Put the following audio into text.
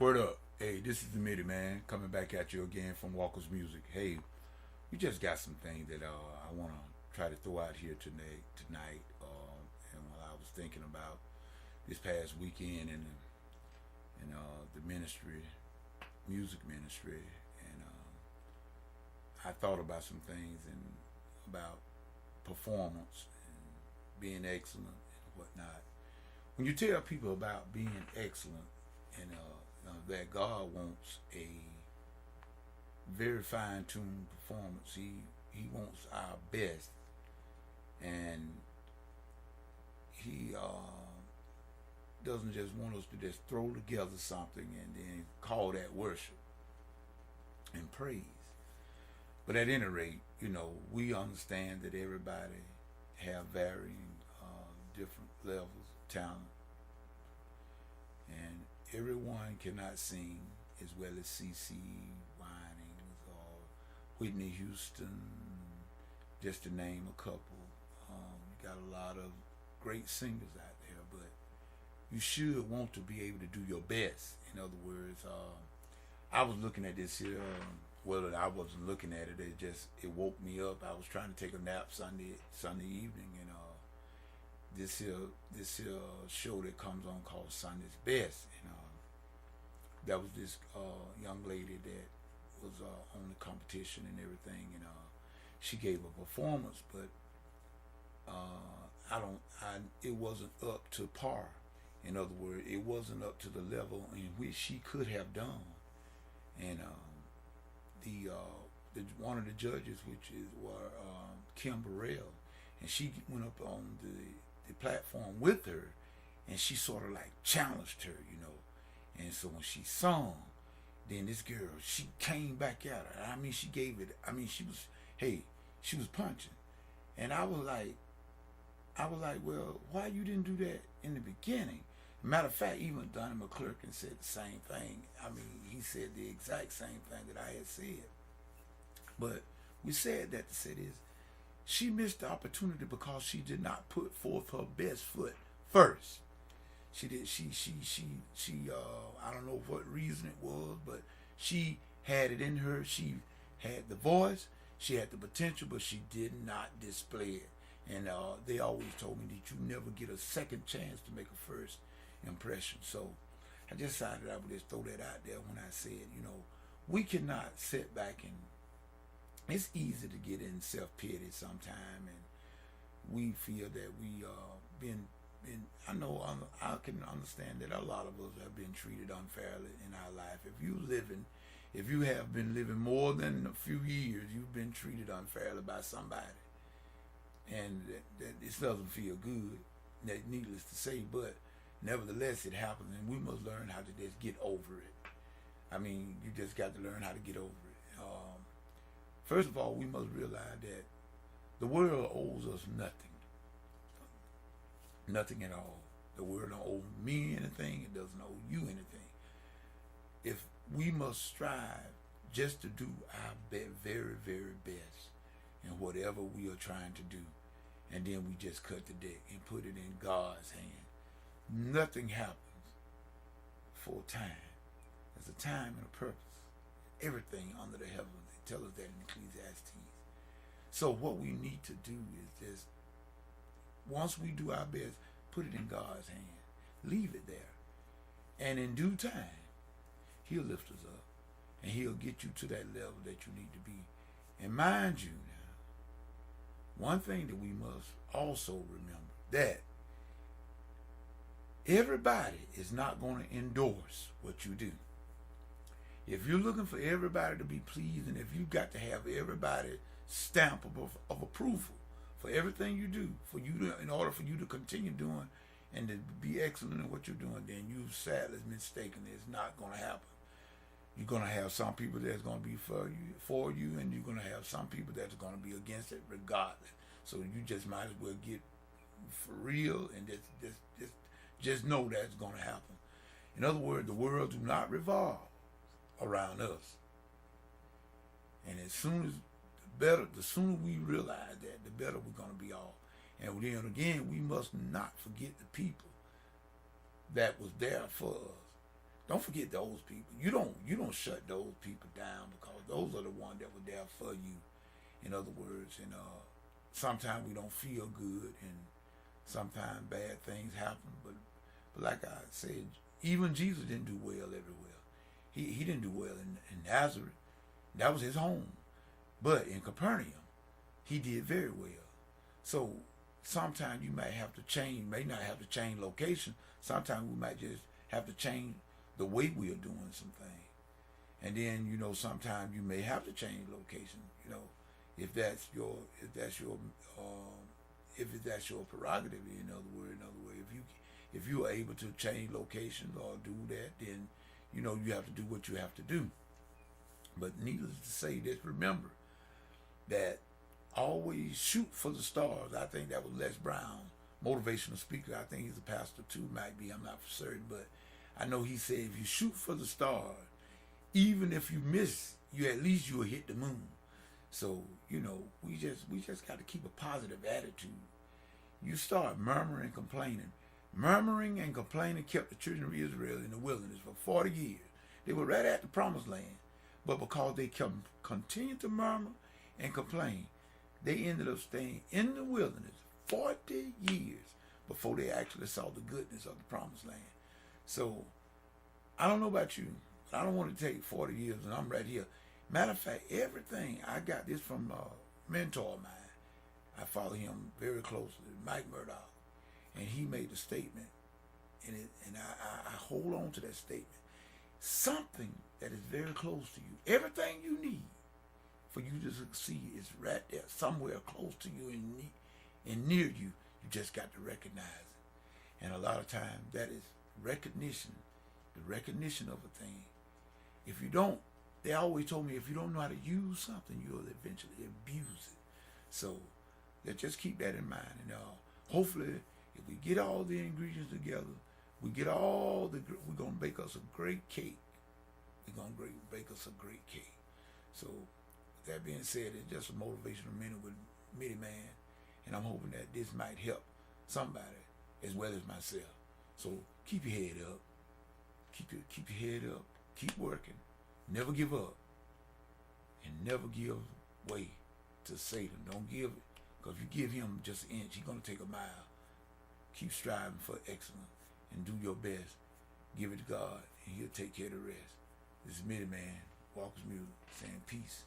Word up. Hey, this is the MIDI man coming back at you again from Walker's Music. Hey, we just got some things that I want to try to throw out here tonight. And while I was thinking about this past weekend and the ministry, music ministry, and I thought about some things and about performance and being excellent and whatnot. When you tell people about being excellent and that God wants a very fine-tuned performance. He wants our best, and he doesn't just want us to just throw together something and then call that worship and praise. But at any rate, we understand that everybody have varying different levels of talent, and everyone cannot sing as well as CeCe Winans or Whitney Houston, just to name a couple. You got a lot of great singers out there, but you should want to be able to do your best. In other words, I was looking at this here. Well, I wasn't looking at it. It woke me up. I was trying to take a nap Sunday evening, and this here show that comes on called Sunday's Best, and that was this young lady that was on the competition and everything, and she gave a performance, but it wasn't up to par. In other words, it wasn't up to the level in which she could have done, and one of the judges, which were Kim Burrell, and she went up on the platform with her, and she sort of like challenged her, And so when she sung, then this girl, she came back at her. I mean, she gave it. I mean, she was punching, and I was like, well, why you didn't do that in the beginning? Matter of fact, even Donnie McClurkin said the same thing. I mean, he said the exact same thing that I had said. But we said that to say this. She missed the opportunity because she did not put forth her best foot first. She did. I don't know what reason it was, but she had it in her. She had the voice. She had the potential, but she did not display it. And they always told me that you never get a second chance to make a first impression. So I decided I would just throw that out there when I said, we cannot sit back and it's easy to get in self-pity sometime, and we feel that we been. I can understand that a lot of us have been treated unfairly in our life. If you have been living more than a few years, you've been treated unfairly by somebody, and that it doesn't feel good. That needless to say, but nevertheless, it happens, and we must learn how to just get over it. I mean, you just got to learn how to get over it. First of all, we must realize that the world owes us nothing at all. The world don't owe me anything. It doesn't owe you anything. If we must strive just to do our very, very best in whatever we are trying to do, and then we just cut the deck and put it in God's hand. Nothing happens for a time. There's a time and a purpose. Everything under the heavens. They tell us that in Ecclesiastes. So what we need to do is just, once we do our best, put it in God's hand. Leave it there. And in due time, He'll lift us up. And He'll get you to that level that you need to be. And mind you now, one thing that we must also remember, that everybody is not going to endorse what you do. If you're looking for everybody to be pleased, and if you got to have everybody's stamp of approval for everything you do, in order for you to continue doing and to be excellent in what you're doing, then you've sadly mistaken. It's not going to happen. You're going to have some people that's going to be for you, and you're going to have some people that's going to be against it regardless. So you just might as well get for real and just know that's going to happen. In other words, the world do not revolve around us. And the sooner we realize that, the better we're going to be off. And then again, we must not forget the people that was there for us. Don't forget those people. You don't shut those people down, because those are the ones that were there for you. In other words, and sometimes we don't feel good, and sometimes bad things happen. But like I said, even Jesus didn't do well everywhere. He didn't do well in Nazareth. That was his home. But in Capernaum, he did very well. So sometimes you might have to change, may not have to change location. Sometimes we might just have to change the way we are doing some things. And then, sometimes you may have to change location, if that's your prerogative. In other words, if you are able to change locations or do that, then you have to do what you have to do. But needless to say, just remember that always shoot for the stars. I think that was Les Brown, motivational speaker. I think he's a pastor too, might be. I'm not for certain, but I know he said if you shoot for the stars, even if you miss, at least you'll hit the moon. So we just got to keep a positive attitude. You start murmuring and complaining. Murmuring and complaining kept the children of Israel in the wilderness for 40 years. They were right at the promised land, but because they continued to murmur and complain, they ended up staying in the wilderness 40 years before they actually saw the goodness of the promised land. So I don't know about you, but I don't want to take 40 years and I'm right here. Matter of fact, everything, I got this from a mentor of mine. I follow him very closely, Mike Murdoch, and he made a statement, and I hold on to that statement. Something that is very close to you. Everything you need for you to succeed is right there, somewhere close to you and near you. You just got to recognize it. And a lot of times that is recognition, the recognition of a thing. If you don't, they always told me, if you don't know how to use something, you'll eventually abuse it. So let's just keep that in mind. And hopefully, if we get all the ingredients together, we're going to bake us a great cake. We're going to bake us a great cake. So with that being said, it's just a motivational minute with Mitty Man. And I'm hoping that this might help somebody as well as myself. So keep your head up. Keep your head up. Keep working. Never give up. And never give way to Satan. Don't give it. Because if you give him just an inch, he's going to take a mile. Keep striving for excellence and do your best. Give it to God and he'll take care of the rest. This is Mitty Man, Walker's Music, saying peace.